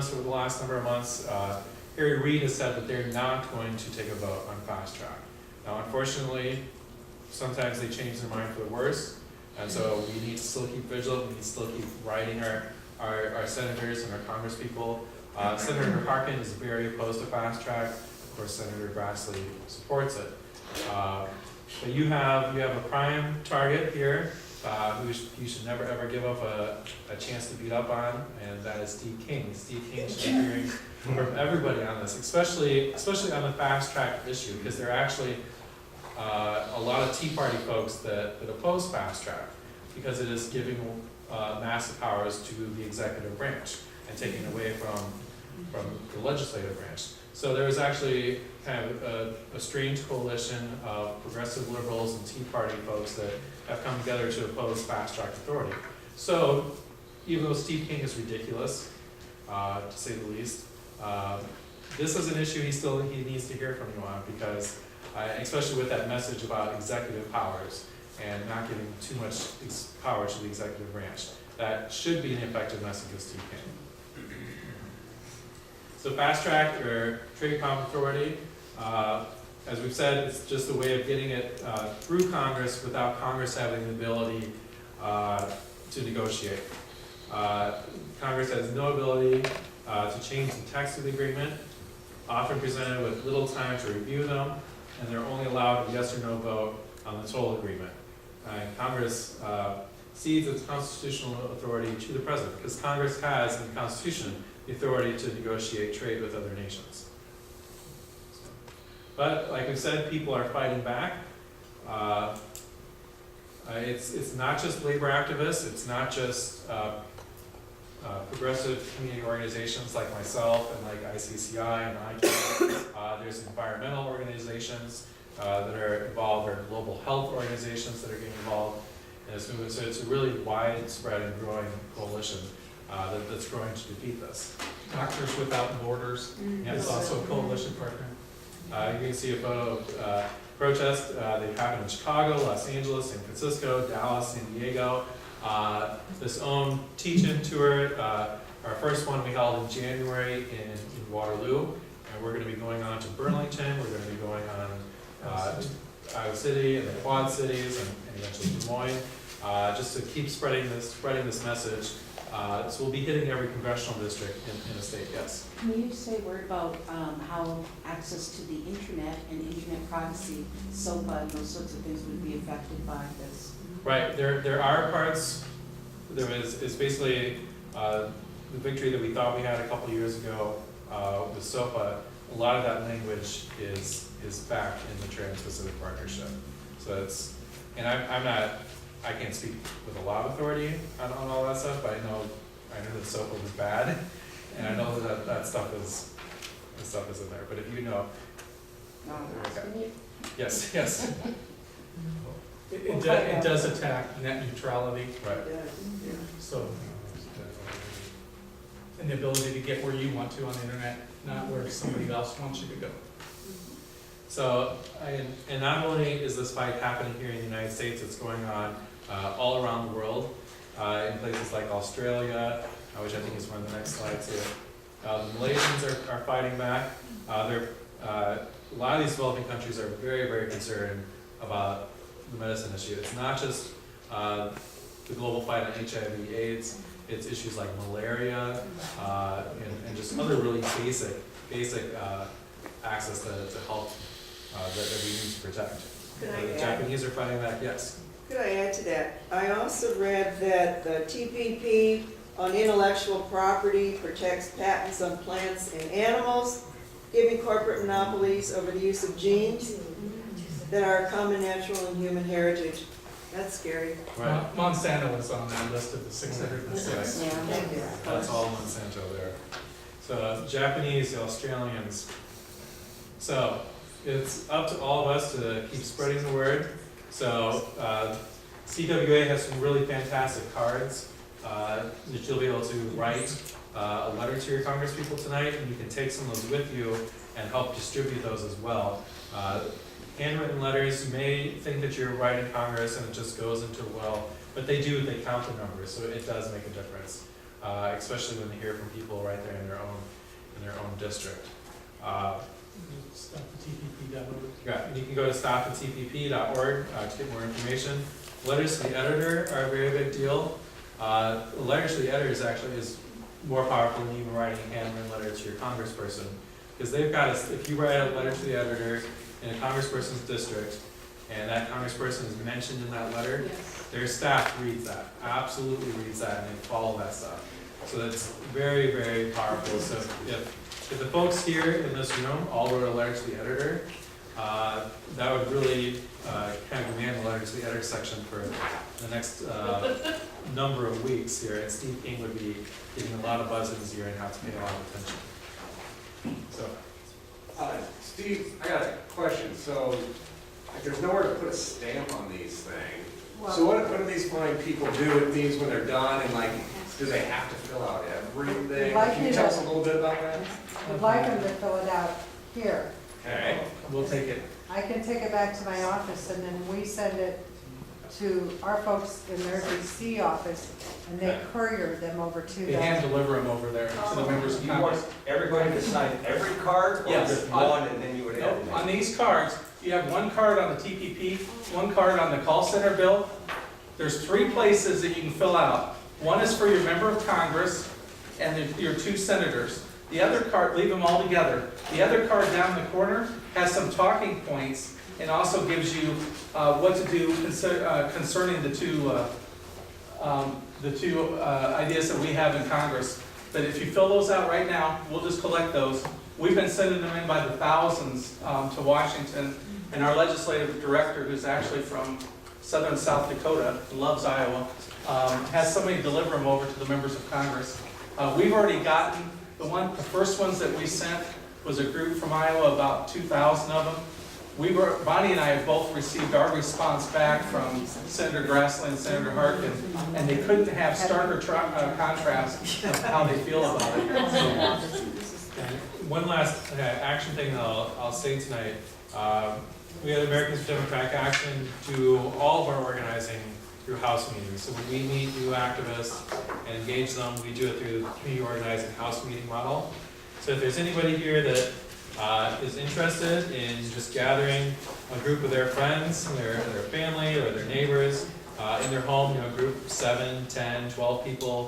us over the last number of months, Harry Reid has said that they're not going to take a vote on fast track. Now, unfortunately, sometimes they change their mind for the worse, and so we need to still keep vigilant. We need to still keep writing our senators and our congresspeople. Senator Harkin is very opposed to fast track. Of course, Senator Grassley supports it. But you have a prime target here who you should never ever give up a chance to beat up on, and that is Steve King. Steve King should be hearing from everybody on this, especially on the fast track issue, because there are actually a lot of Tea Party folks that oppose fast track because it is giving massive powers to the executive branch and taking away from the legislative branch. So there is actually kind of a strange coalition of progressive liberals and Tea Party folks that have come together to oppose fast track authority. So even though Steve King is ridiculous, to say the least, this is an issue he needs to hear from you on, because especially with that message about executive powers and not giving too much power to the executive branch. That should be an effective message of Steve King. So fast track, or trade comp authority, as we've said, it's just a way of getting it through Congress without Congress having the ability to negotiate. Congress has no ability to change the text of the agreement, often presented with little time to review them, and they're only allowed a yes or no vote on the total agreement. Congress cedes its constitutional authority to the President, because Congress has in the Constitution the authority to negotiate trade with other nations. But like we said, people are fighting back. It's not just labor activists, it's not just progressive community organizations like myself and like ICCI and ICANN. There's environmental organizations that are involved, there are global health organizations that are getting involved in this movement. So it's a really widespread and growing coalition that's growing to defeat this. Doctors Without Borders is also a coalition partner. You can see a photo of protests. They happen in Chicago, Los Angeles, San Francisco, Dallas, San Diego. This own teach-in tour, our first one we held in January in Waterloo, and we're going to be going on to Burlington. We're going to be going on Iowa City and the Quad Cities, and eventually Des Moines, just to keep spreading this message. So we'll be hitting every congressional district in the state. Yes. Can you say a word about how access to the internet and internet privacy, SOPA, and those sorts of things would be affected by this? Right. There are parts. It's basically the victory that we thought we had a couple of years ago with SOPA. A lot of that language is back in the Trans-Pacific Partnership. So it's, and I can't speak with a lot of authority on all that stuff, but I know that SOPA was bad, and I know that stuff is in there. But if you know, okay. Yes. It does attack net neutrality. Right. So, and the ability to get where you want to on the internet, not where somebody else wants you to go. So, and not only is this fight happening here in the United States, it's going on all around the world, in places like Australia, which I think is one of the next slides here. The Malaysians are fighting back. A lot of these developing countries are very, very concerned about the medicine issue. It's not just the global fight on HIV/AIDS. It's issues like malaria and just other really basic access to health that we need to protect. The Japanese are fighting back. Yes. Could I add to that? I also read that the TPP on intellectual property protects patents on plants and animals, giving corporate monopolies over the use of genes that are common natural and human heritage. That's scary. Right. Monsanto was on that list of the 606. Yeah. That's all Monsanto there. So Japanese, the Australians. So it's up to all of us to keep spreading the word. So CWA has some really fantastic cards that you'll be able to write a letter to your congresspeople tonight, and you can take some of those with you and help distribute those as well. Handwritten letters, you may think that you're writing Congress and it just goes into a well, but they count the numbers, so it does make a difference. especially when they hear from people right there in their own district. Stuff the TPP.org. Yeah, and you can go to stopthetpp.org to get more information. Letters to the editor are a very big deal. Letters to the editor is more powerful than even writing a handwritten letter to your congressperson, because they've got if you write a letter to the editor in a congressperson's district, and that congressperson is mentioned in that letter, Yes. their staff reads that, absolutely reads that, and they follow that stuff. So that's very, very powerful. So if the folks here in this room all wrote a letter to the editor, that would really kind of demand the letter to the editor section for the next number of weeks here, and Steve King would be getting a lot of buzz in his ear and have to pay a lot of attention. So, Steve, I got a question. So, there's nowhere to put a stamp on these things. So what do these fine people do with these when they're done, and like, do they have to fill out everything? Like Can you you tell us to- a little bit about that? I'd like them to fill it out here. Okay. we'll take it. I can take it back to my office and then we send it to our folks in their DC office and they courier them over to They hand them. deliver them over there to the members of You want Congress. everybody to sign every card, or Yes. just one, and then you would add On it? these cards, you have one card on the TPP, one card on the call center bill. There's 3 places that you can fill out. One is for your member of Congress and your 2 senators. The other card, leave them all together. The other card down in the corner has some talking points and also gives you what to do concerning the two ideas that we have in Congress. But if you fill those out right now, we'll just collect those. We've been sending them in by the thousands to Washington, and our legislative director, who's actually from southern South Dakota, loves Iowa, has somebody deliver them over to the members of Congress. We've already gotten the first ones that we sent was a group from Iowa, about 2,000 of them. Bonnie and I have both received our response back from Senator Grassley and Senator Harkin, and they couldn't have starker contrast of how they feel about it. And one last action thing that I'll say tonight. We had Americans for Democratic Action do all of our organizing through house meetings. So when we meet new activists and engage them, we do it through the community organizing house meeting model. So if there's anybody here that is interested in just gathering a group of their friends, their family, or their neighbors in their home, a group of 7, 10, 12 people,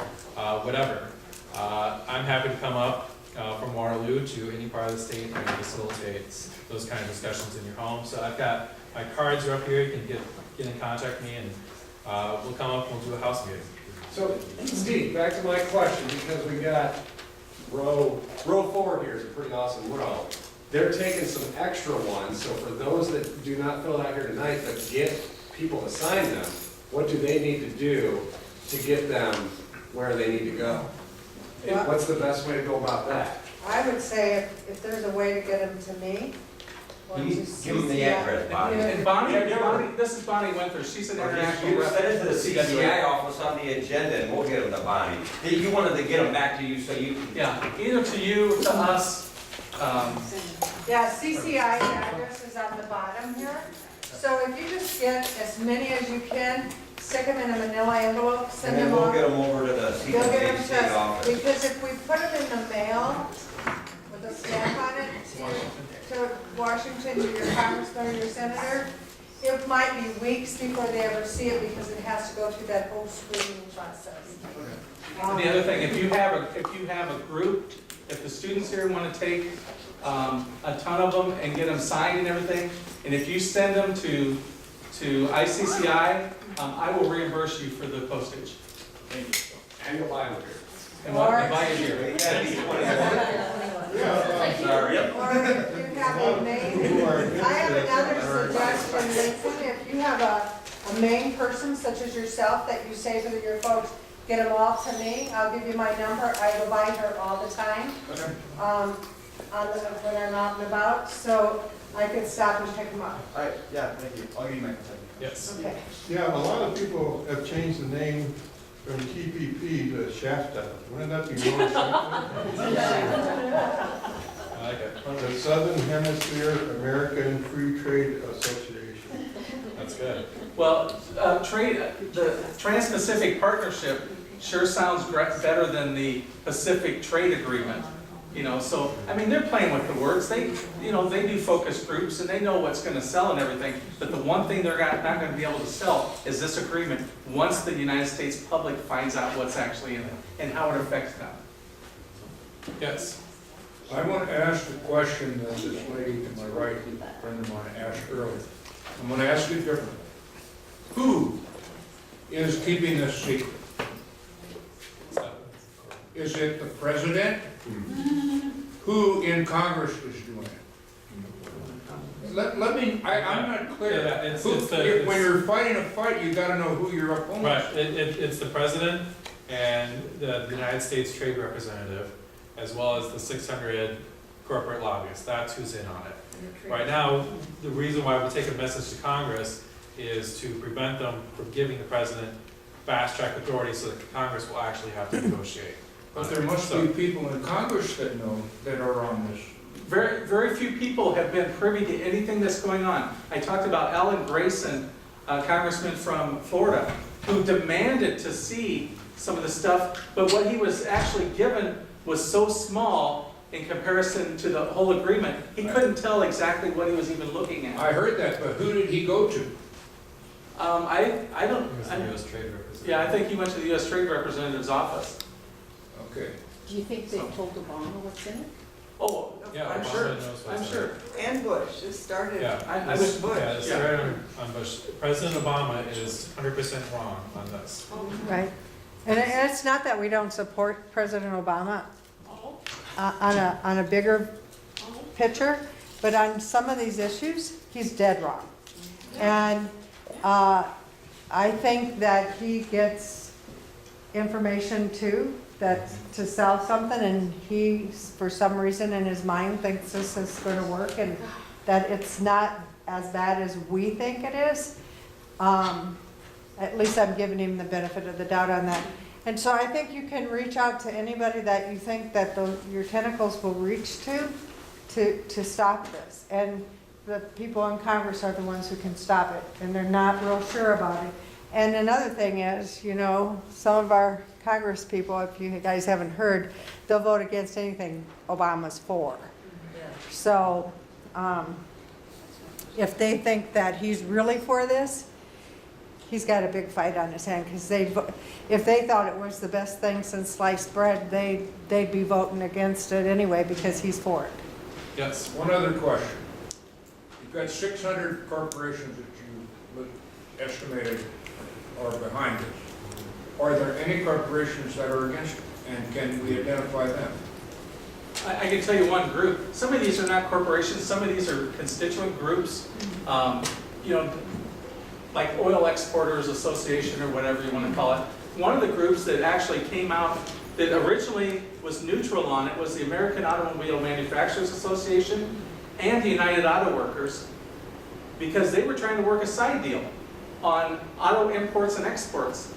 whatever, I'm happy to come up from Waterloo to any part of the state and facilitate those kind of discussions in your home. So I've got my cards are up here. You can get in contact with me, and we'll come up and we'll do a house meeting. So, Steve, back to my question, because we got row 4 here is a pretty awesome row. They're taking some extra ones, so for those that do not fill it out here tonight, but get people to sign them, what do they need to do to get them where they need to go? Well- What's the best way to go about that? I would say if there's a way to get them to me. or to You give them the CCI. address, Bonnie. And Bonnie, this is Bonnie Winther. She's an Or international you rep. send it to the for CCI office on the agenda, and we'll get them to Bonnie. Hey, you wanted to get them back to you, so you. Yeah, either to you, to us. Yeah, CCI address is on the bottom here. So if you just get as many as you can, stick them in a manila envelope, And send then them we'll off. get them over to the You'll get them CCI to, office. because if we put them in the mail with a stamp on it to Washington, to your congressman or your senator, it might be weeks before they ever see it because it has to go through that whole screening process. And the other thing, if you have a group, if the students here want to take a ton of them and get them signed and everything, and if you send them to ICCI, I will reimburse you for the postage. And you'll buy them here. And buy it here. It gotta be 21. Sorry. Or if you have a main, I have another suggestion, Lincoln, if you have a main person such as yourself that you say to your folks, get them all to me, I'll give you my number, I go by her all the time. When I'm out and about, so I can stop and pick them up. Yeah, thank you. I'll give you my contact. Yes. Okay. Yeah, a lot of people have changed the name from TPP to Shasta. Wouldn't that be more acceptable? I like it. The Southern Hemisphere American Free Trade Association. That's good. Well, the Trans-Pacific Partnership sure sounds better than the Pacific Trade Agreement. You know, so, I mean, they're playing with the words. They, you know, they do focus groups and they know what's gonna sell and everything. But the one thing they're not gonna be able to sell is this agreement once the United States public finds out what's actually in it and how it affects them. Yes. I want to ask the question that this lady to my right, a friend of mine, asked earlier. I'm going to ask it differently. Who is keeping this secret? Is it the president? Who in Congress is doing it? Let me, I'm not clear. Yeah, it's Who- the- when you're fighting a fight, you gotta know who your opponent Right, is. it's the president and the United States Trade Representative, as well as the 600 corporate lobbyists. That's who's in on it. Right now, the reason why we take a message to Congress is to prevent them from giving the president fast-track authority so that Congress will actually have to negotiate. But there must be people in Congress that know, that are on this. Very, very few people have been privy to anything that's going on. I talked about Alan Grayson, a congressman from Florida, who demanded to see some of the stuff, but what he was actually given was so small in comparison to the whole agreement, he couldn't tell exactly what he was even looking at. I heard that, but who did he go to? I don't, It was the US Trade Representative. yeah, I think he went to the US Trade Representative's office. Okay. Do you think they told Obama what's in it? Oh, Yeah, I'm Obama sure, knows what's I'm in sure. it. And Bush, it started. Yeah. I This- was, Bush. Yeah, it's right on Bush. President Obama is 100% wrong on this. Right. And it's not that we don't support President Obama on a bigger picture, but on some of these issues, he's dead wrong. And I think that he gets information too, that to sell something, and he, for some reason in his mind, thinks this is going to work, and that it's not as bad as we think it is. At least I'm giving him the benefit of the doubt on that. And so I think you can reach out to anybody that you think that your tentacles will reach to stop this. And the people in Congress are the ones who can stop it, and they're not real sure about it. And another thing is, you know, some of our Congress people, if you guys haven't heard, they'll vote against anything Obama's for. So if they think that he's really for this, he's got a big fight on his hand, because if they thought it was the best thing since sliced bread, they'd be voting against it anyway because he's for it. Yes. One other question. You've got 600 corporations that you estimated are behind this. Are there any corporations that are against it? And can we identify them? I can tell you one group. Some of these are not corporations, some of these are constituent groups. You know, like Oil Exporters Association or whatever you want to call it. One of the groups that actually came out that originally was neutral on it was the American Automobile Manufacturers Association and the United Auto Workers, because they were trying to work a side deal on auto imports and exports.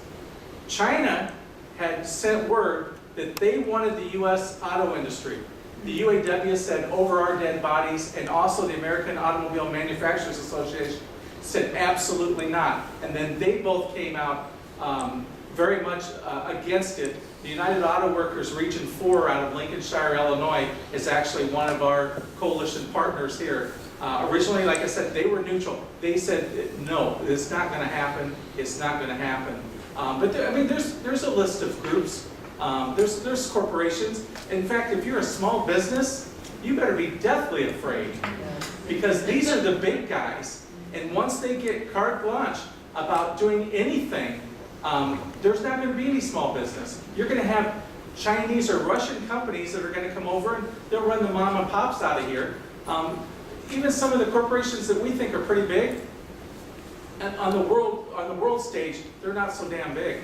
China had sent word that they wanted the U.S. auto industry. The UAW said over our dead bodies, and also the American Automobile Manufacturers Association said absolutely not. And then they both came out very much against it. The United Auto Workers Region 4 out of Lincolnshire, Illinois is actually one of our coalition partners here. Originally, like I said, they were neutral. They said, no, it's not going to happen. It's not going to happen. But there, I mean, there's a list of groups. There's corporations. In fact, if you're a small business, you better be deathly afraid, because these are the big guys. And once they get carte blanche about doing anything, there's not going to be any small business. You're going to have Chinese or Russian companies that are going to come over and they'll run the mom and pops out of here. Even some of the corporations that we think are pretty big, and on the world stage, they're not so damn big.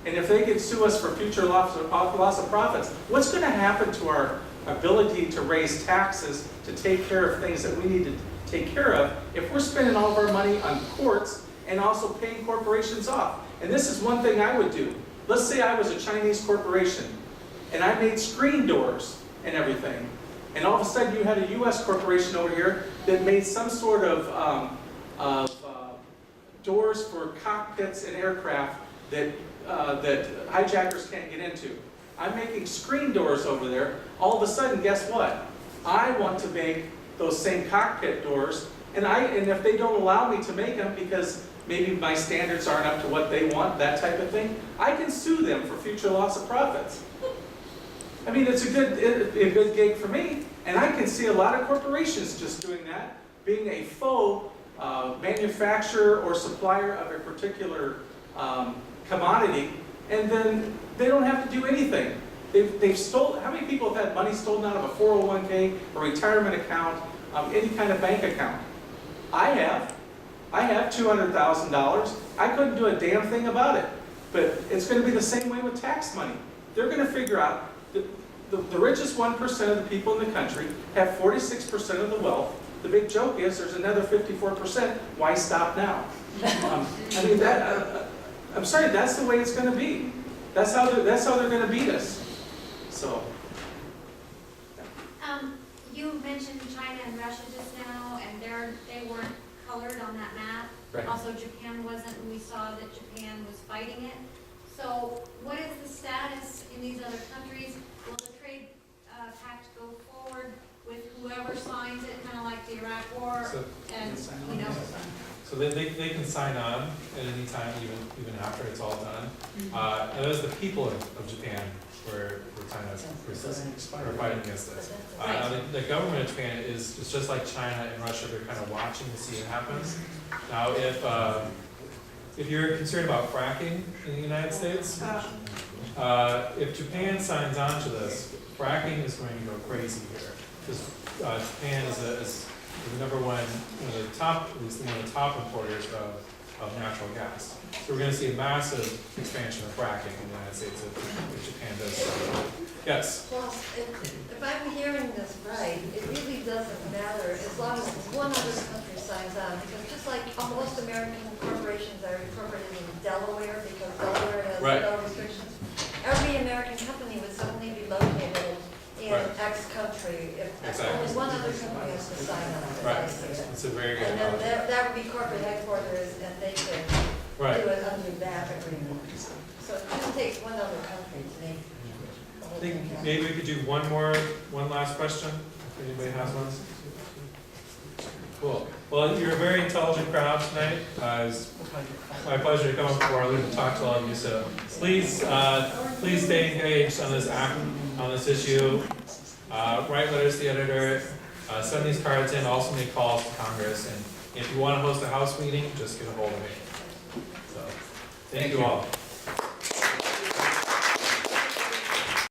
And if they could sue us for future loss of profits, what's going to happen to our ability to raise taxes to take care of things that we need to take care of if we're spending all of our money on courts and also paying corporations off? And this is one thing I would do. Let's say I was a Chinese corporation and I made screen doors and everything. And all of a sudden you had a US corporation over here that made some sort of doors for cockpits and aircraft that hijackers can't get into. I'm making screen doors over there. All of a sudden, guess what? I want to make those same cockpit doors, and if they don't allow me to make them because maybe my standards aren't up to what they want, that type of thing, I can sue them for future loss of profits. I mean, it's a good gig for me, and I can see a lot of corporations just doing that, being a faux manufacturer or supplier of a particular commodity, and then they don't have to do anything. They've stolen. How many people have had money stolen out of a 401k, a retirement account, any kind of bank account? I have $200,000. I couldn't do a damn thing about it. But it's going to be the same way with tax money. They're going to figure out that the richest 1% of the people in the country have 46% of the wealth. The big joke is there's another 54%. Why stop now? I mean, I'm sorry, that's the way it's going to be. That's how they're going to beat us. So. You mentioned China and Russia just now, and they weren't colored on that map. Right. Also, Japan wasn't, and we saw that Japan was fighting it. So what is the status in these other countries? Will the trade pact go forward with whoever signs it, kind of like the Iraq War? So- And, you know, So they can sign on at any time, even after it's all done. And those are the people of Japan where China are fighting against this. Now the government of Japan is just like China and Russia. They're kind of watching to see what happens. Now, if you're concerned about fracking in the United States, if Japan signs on to this, fracking is going to go crazy here. Because Japan is the number one, one of the top, at least one of the top importers of natural gas. So we're going to see a massive expansion of fracking in the United States if Japan does so. Yes? Well, if I'm hearing this right, it really doesn't matter as long as one other country signs on, because just like most American corporations are incorporated in Delaware, because Delaware has Right. no restrictions, every American company would suddenly be located in Right. X country if Exactly. only one other company has to sign on. as Right. I see it. It's a very good And then analogy. that would be corporate headquarters, and they could Right. do it under that agreement. So it just takes one other country to make. the I whole think thing happen. maybe we could do one last question, if anybody has one. Cool. Well, you're a very intelligent crowd tonight. It's my pleasure to come up to Waterloo and talk to all of you. So please stay engaged on this issue. Write letters to the editor. Send these cards in. Also make calls to Congress. And if you want to host a House meeting, just get a hold of me. So thank you all.